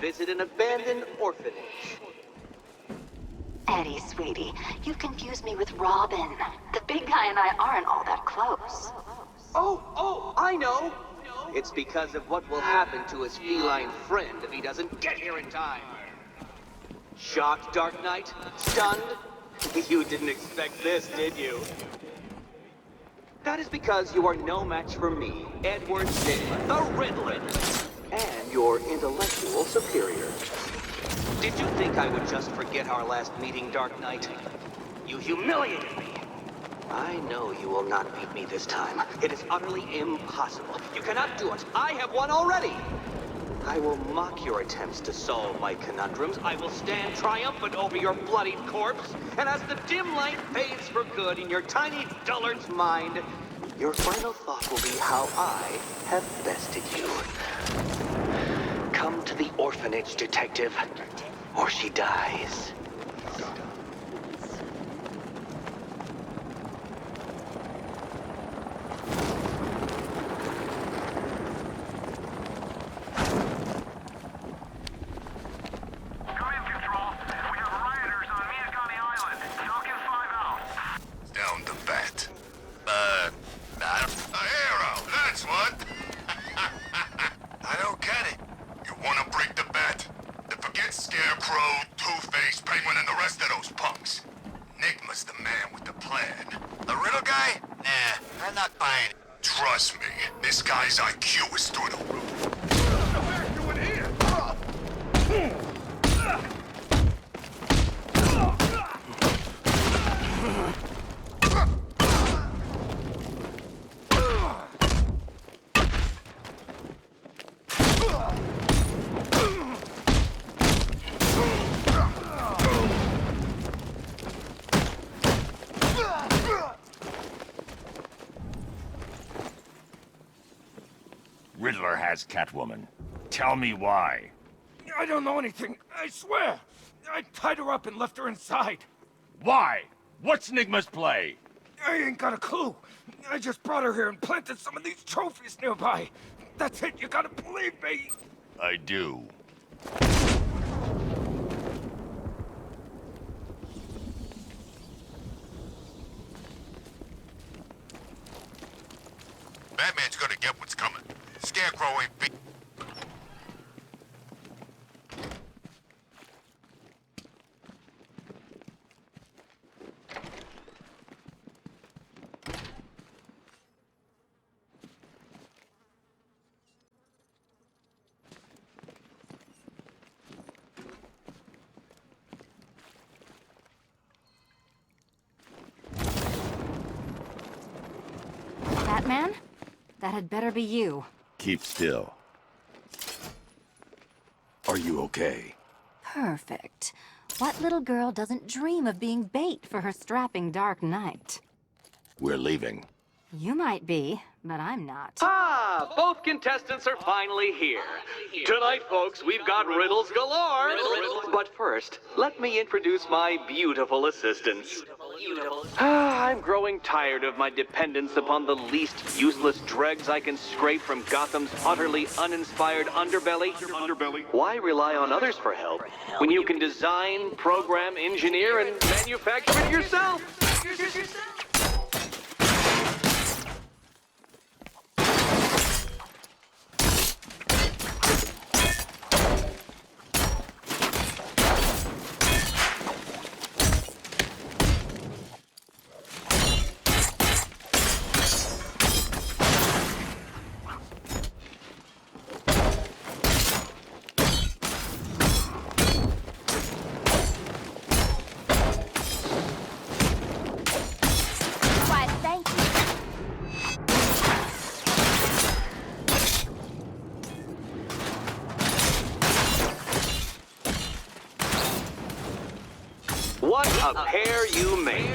visit an abandoned orphanage. Eddie, sweetie, you've confused me with Robin. The big guy and I aren't all that close. Oh, I know! It's because of what will happen to his feline friend if he doesn't get here in time. Shocked, Dark Knight? Stunned? You didn't expect this, did you? That is because you are no match for me, Edward Nygma, the Riddler, and your intellectual superior. Did you think I would just forget our last meeting, Dark Knight? You humiliated me. I know you will not beat me this time. It is utterly impossible. You cannot do it. I have won already. I will mock your attempts to solve my conundrums. I will stand triumphant over your bloodied corpse. And as the dim light fades for good in your tiny dullard's mind, your final thought will be how I have bested you. Come to the orphanage, detective, or she dies. Riddler has Catwoman. Tell me why. I don't know anything, I swear. I tied her up and left her inside. Why? What's Nygma's play? I ain't got a clue. I just brought her here and planted some of these trophies nearby. That's it, you gotta believe me. I do. Batman's gonna get what's coming. Scarecrow ain't big. Batman? That had better be you. Keep still. Are you okay? Perfect. What little girl doesn't dream of being bait for her strapping Dark Knight? We're leaving. You might be, but I'm not. Ah, both contestants are finally here. Tonight, folks, we've got riddles galore. But first, let me introduce my beautiful assistants. I'm growing tired of my dependence upon the least useless dregs I can scrape from Gotham's utterly uninspired underbelly. Why rely on others for help when you can design, program, engineer, and manufacture it yourself? What a pair you made.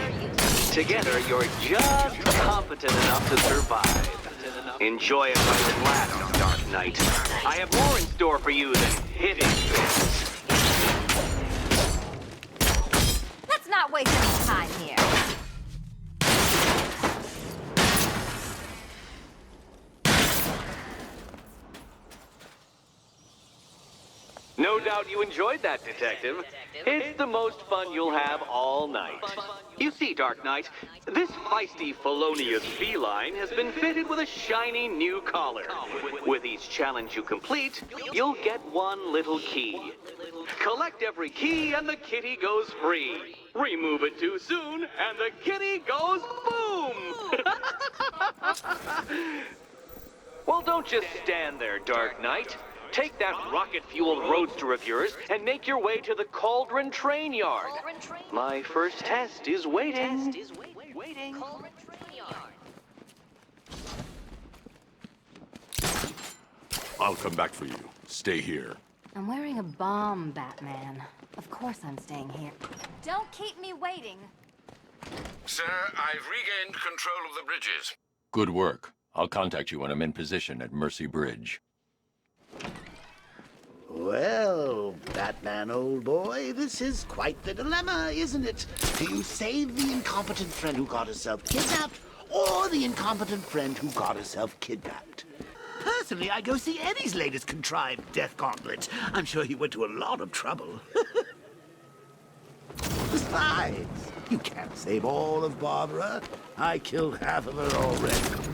Together, you're just competent enough to survive. Enjoy it while it lasts, Dark Knight. I have more in store for you than hitting fists. Let's not waste any time here. No No doubt you enjoyed that, Detective. It's the most fun you'll have all night. You see, Dark Knight, this feisty felonious feline has been fitted with a shiny new collar. With each challenge you complete, you'll get one little key. Collect every key and the kitty goes free. Remove it too soon and the kitty goes boom! Well, don't just stand there, Dark Knight. Take that rocket-fueled roadster of yours and make your way to the Cauldron Train Yard. My first test is waiting. I'll come back for you. Stay here. I'm wearing a bomb, Batman. Of course I'm staying here. Don't keep me waiting. Sir, I've regained control of the bridges. Good work. I'll contact you when I'm in position at Mercy Bridge. Well, Batman, old boy, this is quite the dilemma, isn't it? Do you save the incompetent friend who got herself kidnapped, or the incompetent friend who got herself kidnapped? Personally, I go see Eddie's latest contrived death gauntlet. I'm sure he went to a lot of trouble. Besides, you can't save all of Barbara. I killed half of her already.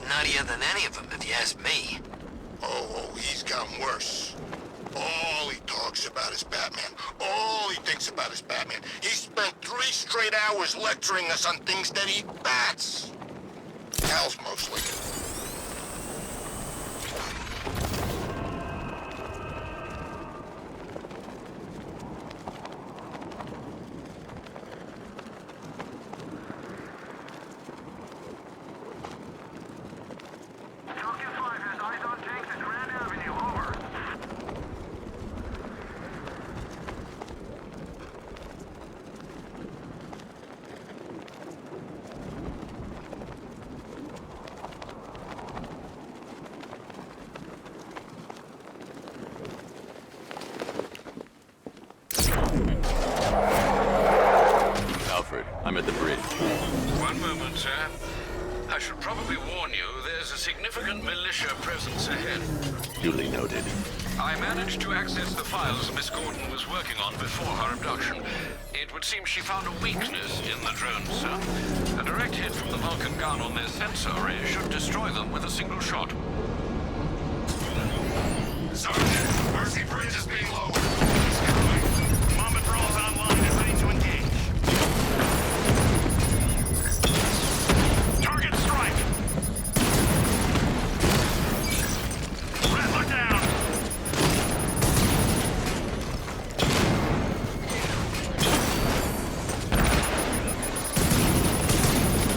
Nuttier than any of them, if you ask me. Oh, he's gotten worse. All he talks about is Batman. All he thinks about is Batman. He spent 3 straight hours lecturing us on things that eat bats. Cows, mostly. I'm at the bridge. One moment, sir. I should probably warn you, there's a significant militia presence ahead. Duly noted. I managed to access the files Miss Gordon was working on before her abduction. It would seem she found a weakness in the drones, sir. A direct hit from the Vulcan gun on their sensor array should destroy them with a single shot. Sergeant, Mercy Bridge is being lowered. He's coming. Mom patrol's online and ready to engage. Target strike. Red, look down.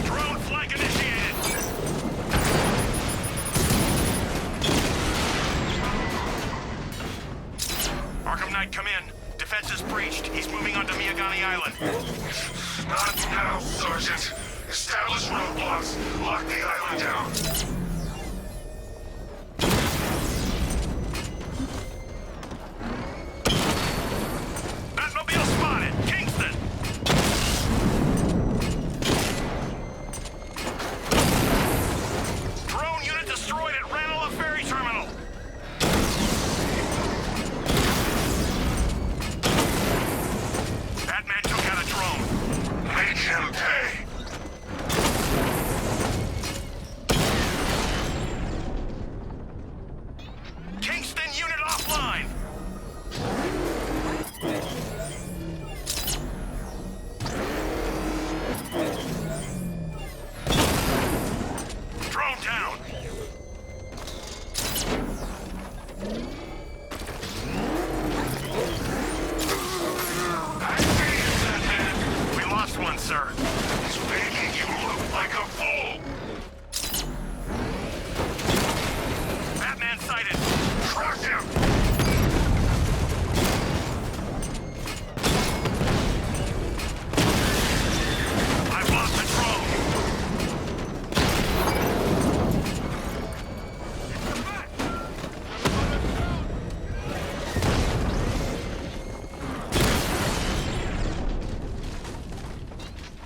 Drone flank initiated. Arkham Knight, come in. Defense is breached. He's moving onto Miyagani Island. Not now, Sergeant. Establish roadblocks. Lock the island down. mine! Drone down! We lost one, sir. It's making you look like a fool! Batman sighted! Crush him! I've lost the drone!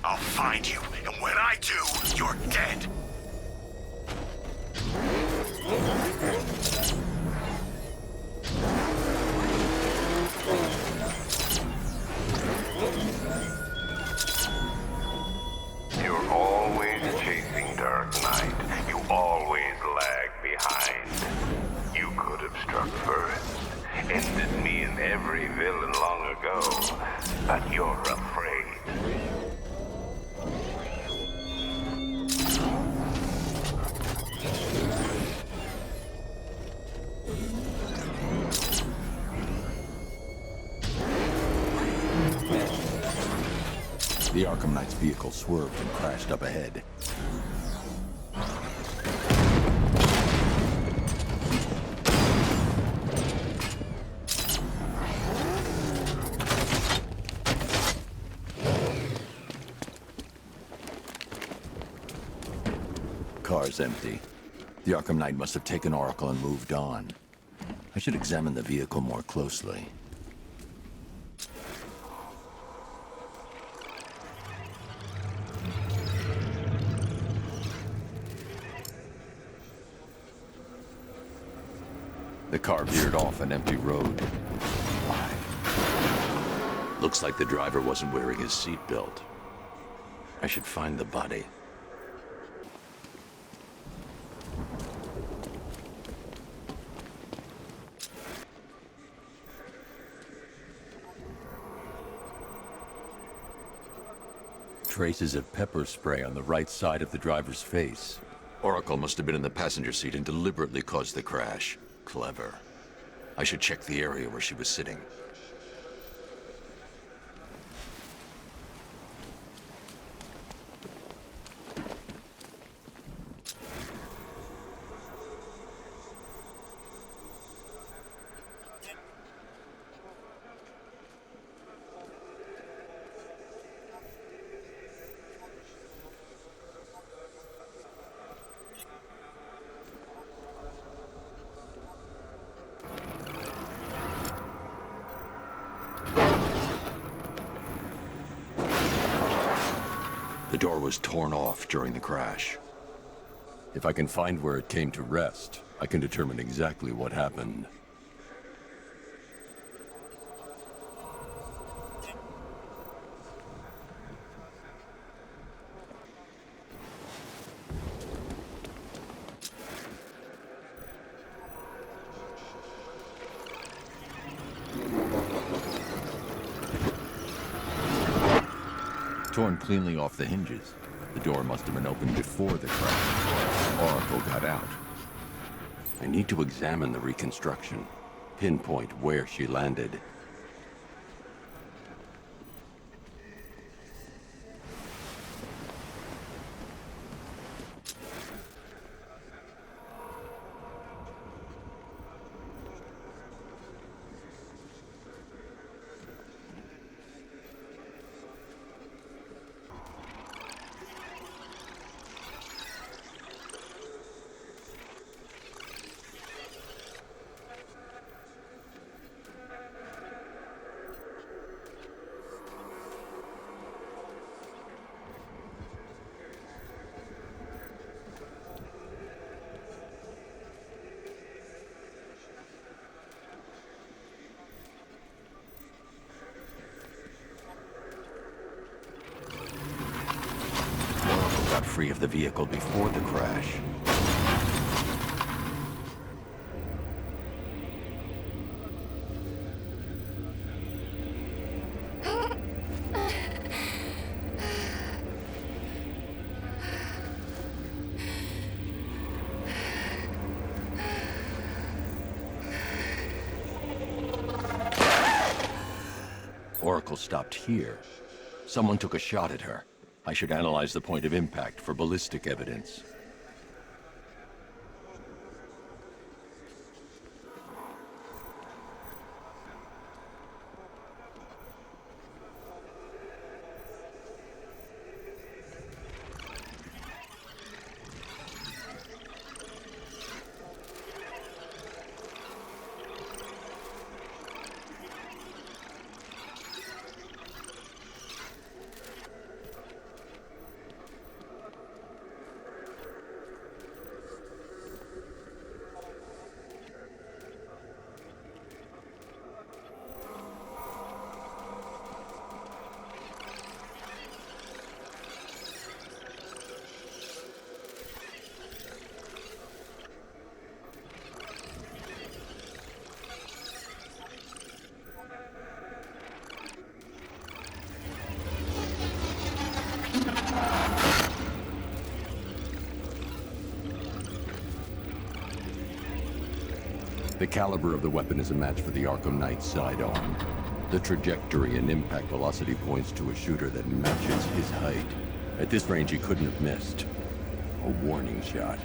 I'll find you, and when I do, you're dead! You're always chasing Dark Knight. You always lag behind. You could have struck first, ended me and every villain long ago, but you're afraid. The Arkham Knight's vehicle swerved and crashed up ahead. Car's empty. The Arkham Knight must have taken Oracle and moved on. I should examine the vehicle more closely. The car veered off an empty road. Why? Looks like the driver wasn't wearing his seatbelt. I should find the body. Traces of pepper spray on the right side of the driver's face. Oracle must have been in the passenger seat and deliberately caused the crash. Clever. I should check the area where she was sitting. The door was torn off during the crash. If I can find where it came to rest, I can determine exactly what happened. Torn cleanly off the hinges. The door must have been opened before the crash. Oracle got out. I need to examine the reconstruction, pinpoint where she landed. Got free of the vehicle before the crash. Oracle stopped here. Someone took a shot at her. I should analyze the point of impact for ballistic evidence. The caliber of the weapon is a match for the Arkham Knight's sidearm. The trajectory and impact velocity points to a shooter that matches his height. At this range, he couldn't have missed. A warning shot.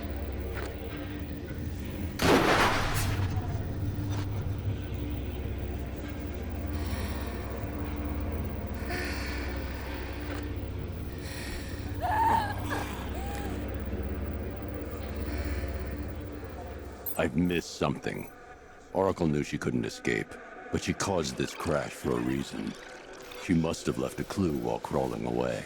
I've missed something. Oracle knew she couldn't escape, but she caused this crash for a reason. She must have left a clue while crawling away.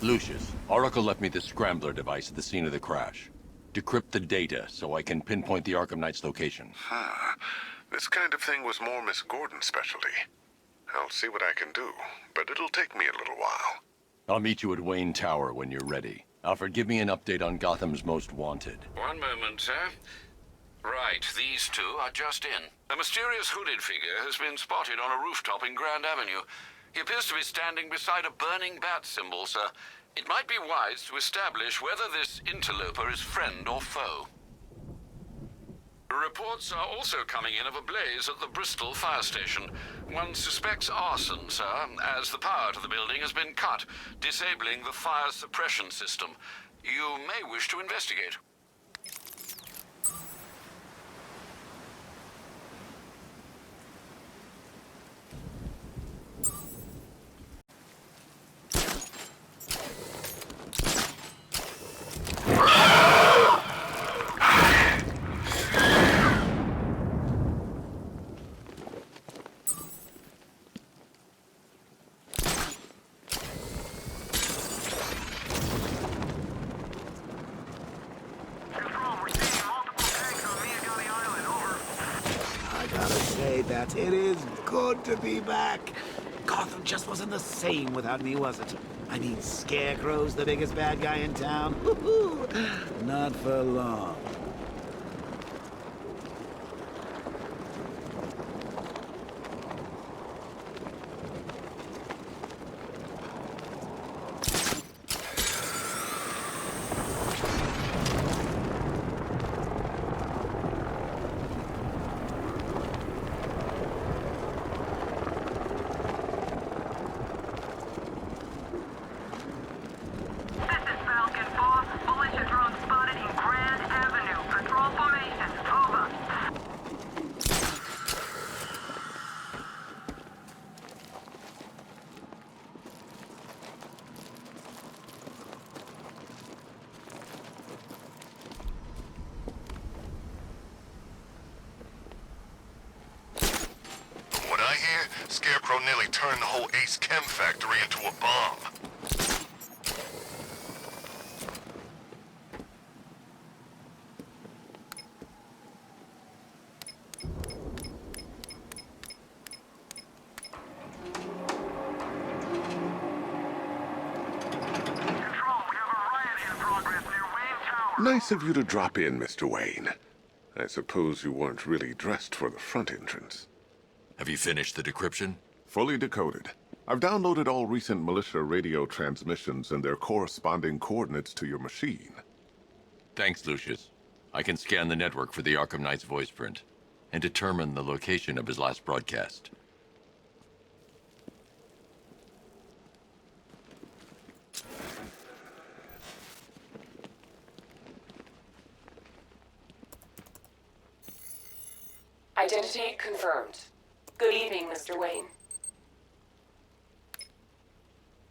Lucius, Oracle left me the scrambler device at the scene of the crash. Decrypt the data so I can pinpoint the Arkham Knight's location. This kind of thing was more Miss Gordon's specialty. I'll see what I can do, but it'll take me a little while. I'll meet you at Wayne Tower when you're ready. Alfred, give me an update on Gotham's Most Wanted. One moment, sir. Right, these two are just in. A mysterious hooded figure has been spotted on a rooftop in Grand Avenue. He appears to be standing beside a burning bat symbol, sir. It might be wise to establish whether this interloper is friend or foe. Reports are also coming in of a blaze at the Bristol fire station. One suspects arson, sir, as the power to the building has been cut, disabling the fire suppression system. You may wish to investigate. Bats. It is good to be back. Gotham just wasn't the same without me, was it? I mean, Scarecrow's the biggest bad guy in town. Not for long. Scarecrow nearly turned the whole Ace Chem factory into a bomb. Nice of you to drop in, Mr. Wayne. I suppose you weren't really dressed for the front entrance. Have you finished the decryption? Fully decoded. I've downloaded all recent militia radio transmissions and their corresponding coordinates to your machine. Thanks, Lucius. I can scan the network for the Arkham Knight's voice print and determine the location of his last broadcast. Identity confirmed. Good evening, Mr. Wayne.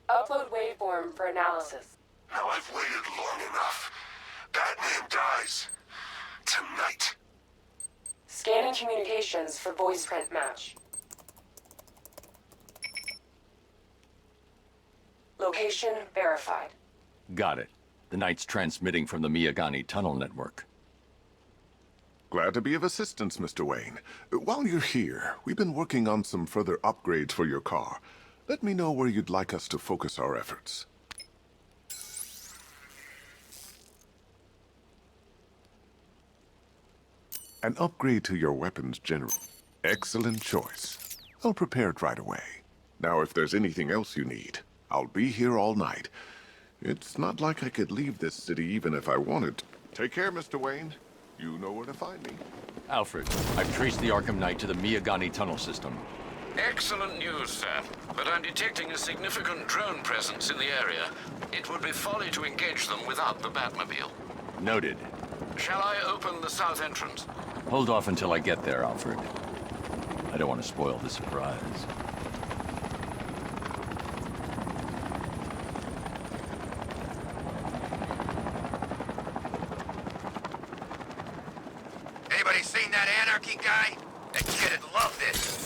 Upload waveform for analysis. Now I've waited long enough. Batman dies. Tonight. Scanning communications for voice print match. Location verified. Got it. The Knight's transmitting from the Miyagani tunnel network. Glad to be of assistance, Mr. Wayne. While you're here, we've been working on some further upgrades for your car. Let me know where you'd like us to focus our efforts. An upgrade to your weapons general. Excellent choice. I'll prepare it right away. Now, if there's anything else you need, I'll be here all night. It's not like I could leave this city even if I wanted to. Take care, Mr. Wayne. You know where to find me. Alfred, I've traced the Arkham Knight to the Miyagani tunnel system. Excellent news, sir. But I'm detecting a significant drone presence in the area. It would be folly to engage them without the Batmobile. Noted. Shall I open the south entrance? Hold off until I get there, Alfred. I don't want to spoil the surprise. Anybody seen that anarchy guy? That kid'd love this.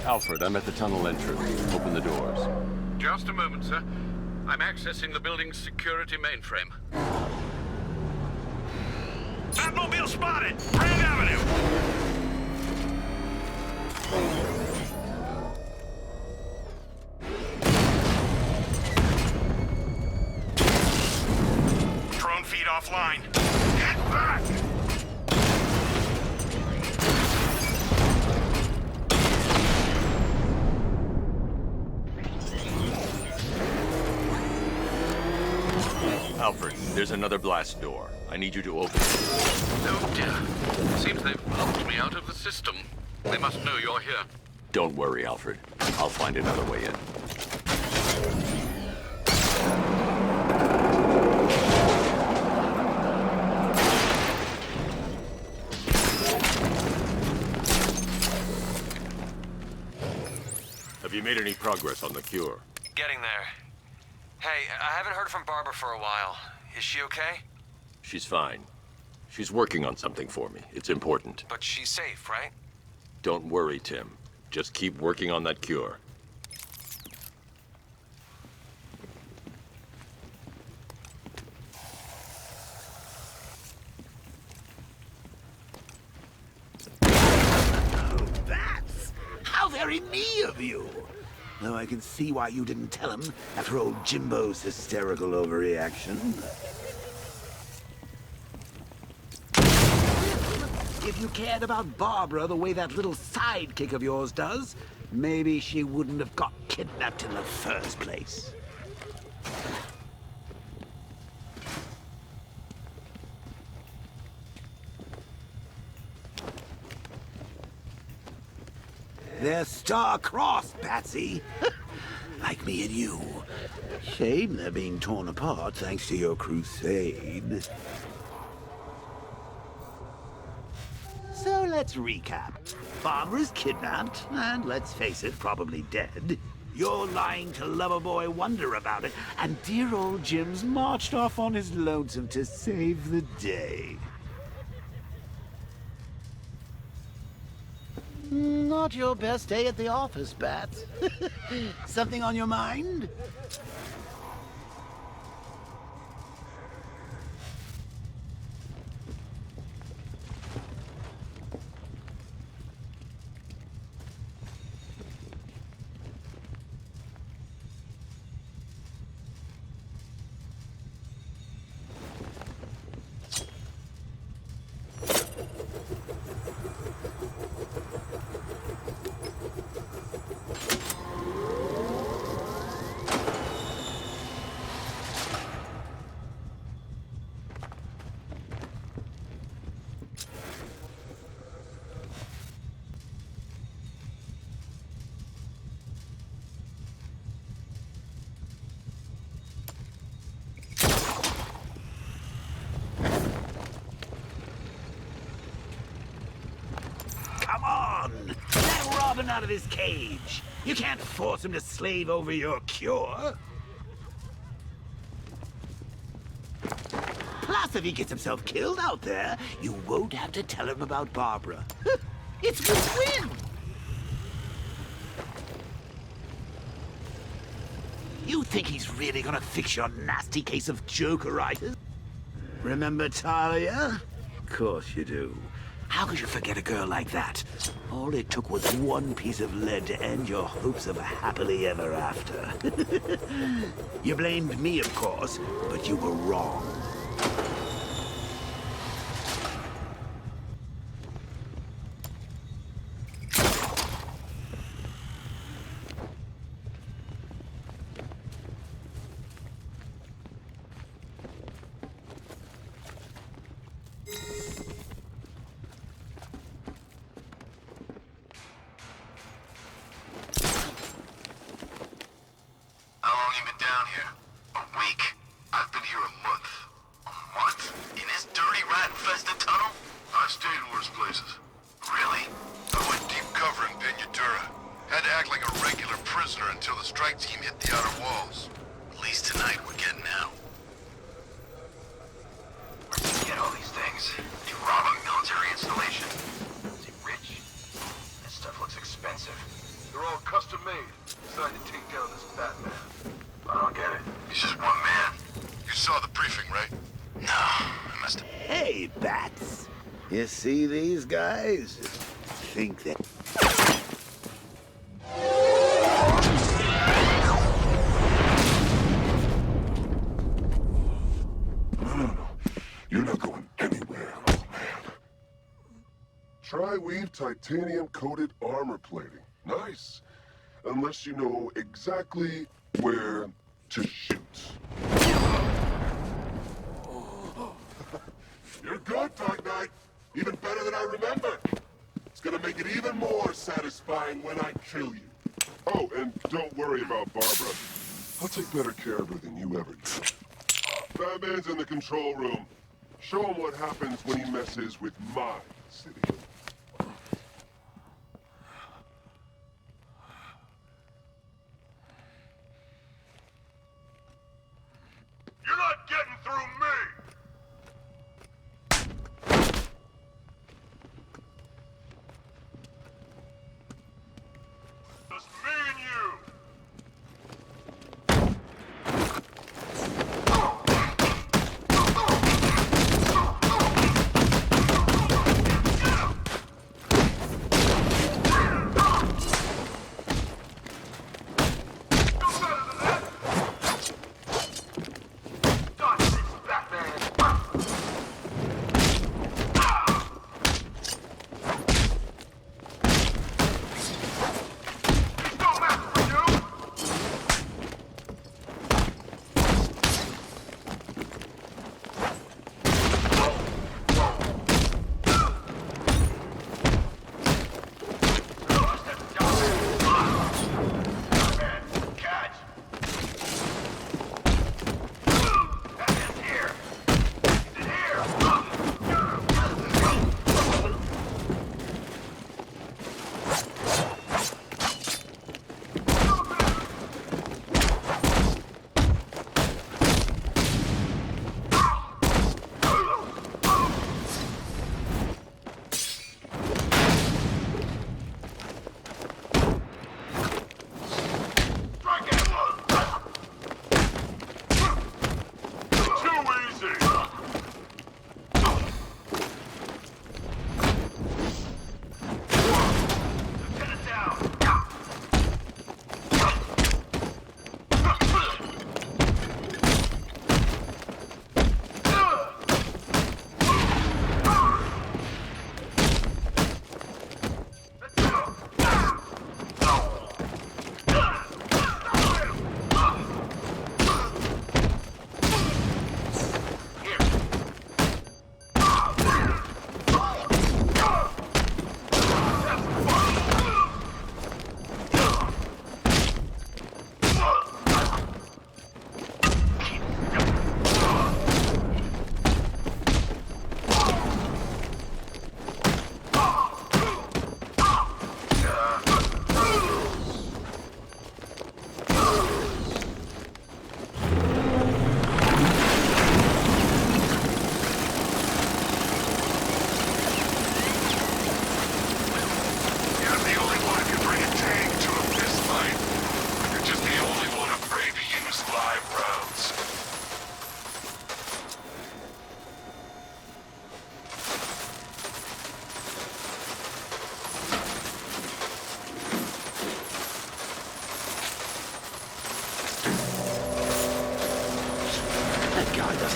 Alfred, I'm at the tunnel entrance. Open the doors. Just a moment, sir. I'm accessing the building's security mainframe. Batmobile spotted! Grand Avenue! Drone feed offline. Get back! Alfred, there's another blast door. I need you to open it. Oh dear. Seems they've locked me out of the system. They must know you're here. Don't worry, Alfred. I'll find another way in. Have you made any progress on the cure? Getting there. Hey, I haven't heard from Barbara for a while. Is she okay? She's fine. She's working on something for me. It's important. But she's safe, right? Don't worry, Tim. Just keep working on that cure. Oh, that's how very me of you. Though I can see why you didn't tell him after old Jimbo's hysterical overreaction. If you cared about Barbara the way that little sidekick of yours does, maybe she wouldn't have got kidnapped in the first place. They're star-crossed, Patsy. Like me and you. Shame they're being torn apart thanks to your crusade. So let's recap. Barbara's kidnapped, and let's face it, probably dead. You're lying to Loverboy Wonder about it, and dear old Jim's marched off on his lonesome to save the day. Not your best day at the office, Bats. Something on your mind? Come on! Let Robin out of his cage! You can't force him to slave over your cure! Plus, if he gets himself killed out there, you won't have to tell him about Barbara. It's win-win! You think he's really gonna fix your nasty case of Jokeritis? Remember Talia? Of course you do. How could you forget a girl like that? All it took was one piece of lead to end your hopes of a happily ever after. You blamed me, of course, but you were wrong. How long you been down here? A week. I've been here a month. A month? In this dirty, rat-infested tunnel? I stayed in worse places. Really? I went deep cover in Pinyatura. Had to act like a regular prisoner until the strike team hit the outer walls. At least tonight we're getting out. Where'd you get all these things? You rob a military installation? Is he rich? This stuff looks expensive. The You see these guys? Think that... No. You're not going anywhere, old man. Tri-weave titanium-coated armor plating. Nice. Unless you know exactly where to shoot. You're good, Dark Knight. Even better than I remember. It's gonna make it even more satisfying when I kill you. Oh, and don't worry about Barbara. I'll take better care of her than you ever did. Batman's in the control room. Show him what happens when he messes with my city. You're not getting through me! Just me and you!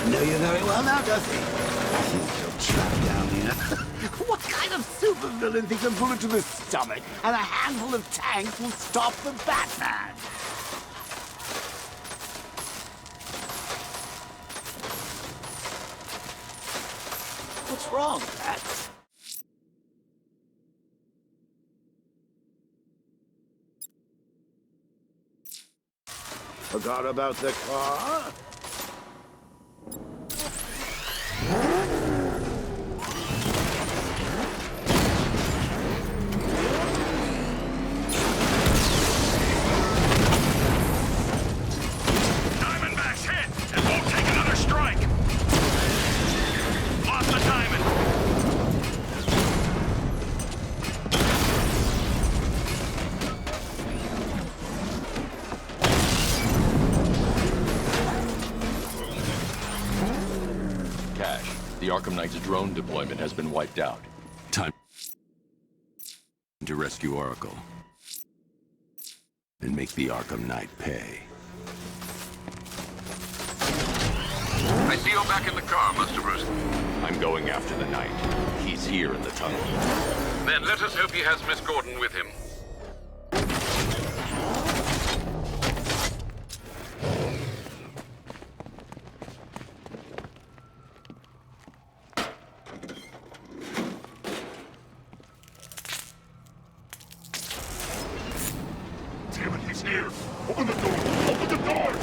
Know you very well now, does he? I think you're trapped down here. What kind of supervillain thinks a bullet to the stomach and a handful of tanks will stop the Batman? What's wrong, Bat? Forgot about the car? The Arkham Knight's drone deployment has been wiped out. Time to rescue Oracle. And make the Arkham Knight pay. I see you're back in the car, Master Bruce. I'm going after the Knight. He's here in the tunnel. Then let us hope he has Miss Gordon with him. Damn it, he's here! Open the door! Open the doors!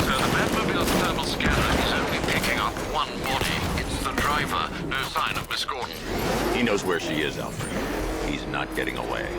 So the Batmobile's thermal scanner is only picking up one body. It's the driver. No sign of Miss Gordon. He knows where she is, Alfred. He's not getting away.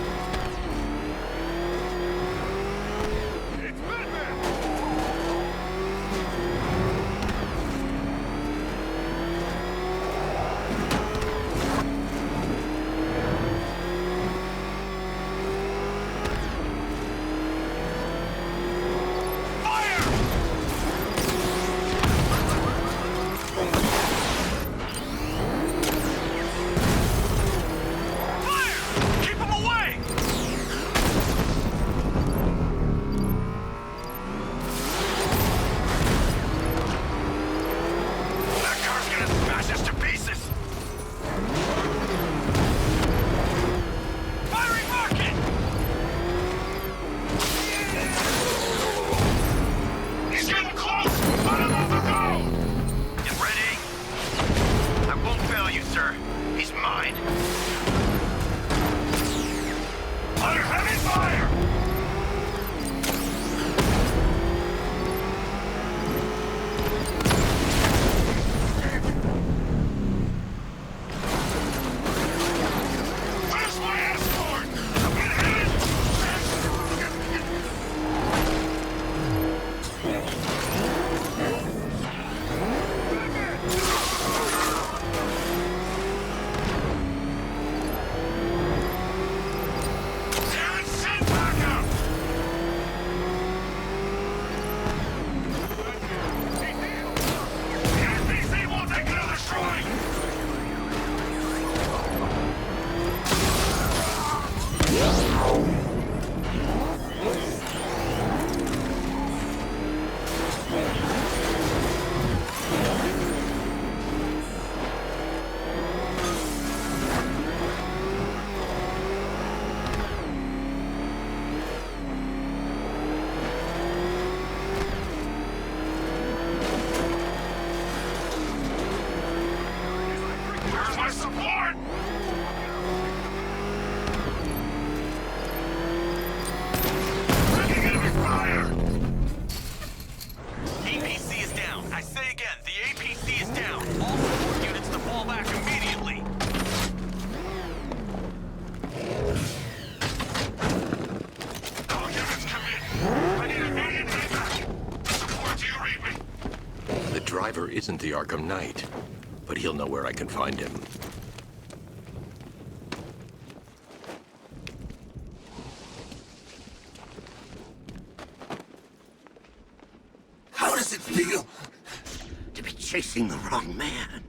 Driver isn't the Arkham Knight, but he'll know where I can find him. How does it feel to be chasing the wrong man?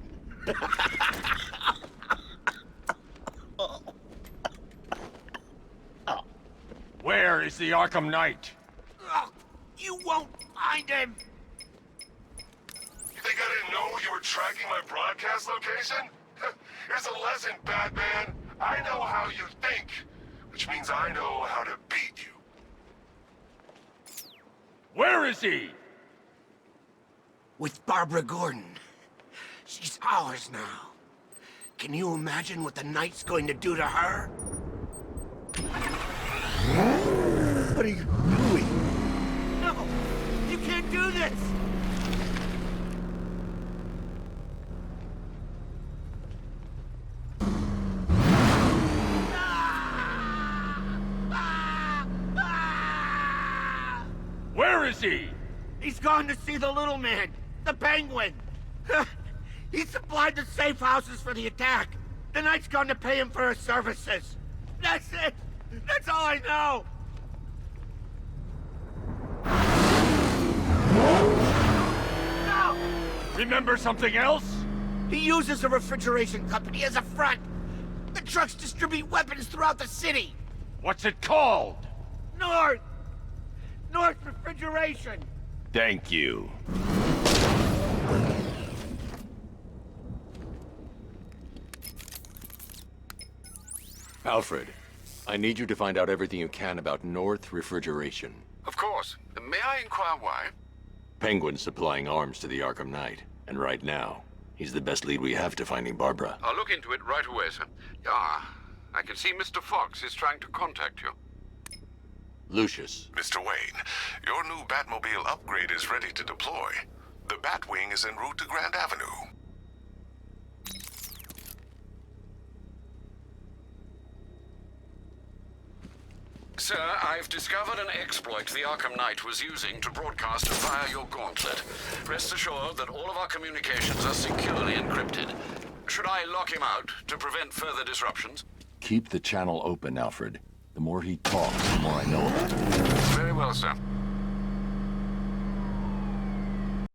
Where is the Arkham Knight? You won't find him! You think I didn't know you were tracking my broadcast location? Here's a lesson, Batman. I know how you think, which means I know how to beat you. Where is he? With Barbara Gordon. She's ours now. Can you imagine what the Knight's going to do to her? What are you doing? No! You can't do this! Where is he? He's gone to see the little man, the Penguin. He supplied the safe houses for the attack. The Knight's gone to pay him for his services. That's it. That's all I know. Remember something else? He uses a refrigeration company as a front. The trucks distribute weapons throughout the city. What's it called? North Refrigeration. Thank you. Alfred, I need you to find out everything you can about North Refrigeration. Of course. May I inquire why? Penguin's supplying arms to the Arkham Knight, and right now, he's the best lead we have to finding Barbara. I'll look into it right away, sir. Yeah, I can see Mr. Fox is trying to contact you. Lucius. Mr. Wayne, your new Batmobile upgrade is ready to deploy. The Batwing is en route to Grand Avenue. Sir, I've discovered an exploit the Arkham Knight was using to broadcast via your gauntlet. Rest assured that all of our communications are securely encrypted. Should I lock him out to prevent further disruptions? Keep the channel open, Alfred. The more he talks, the more I know about him. Very well, sir.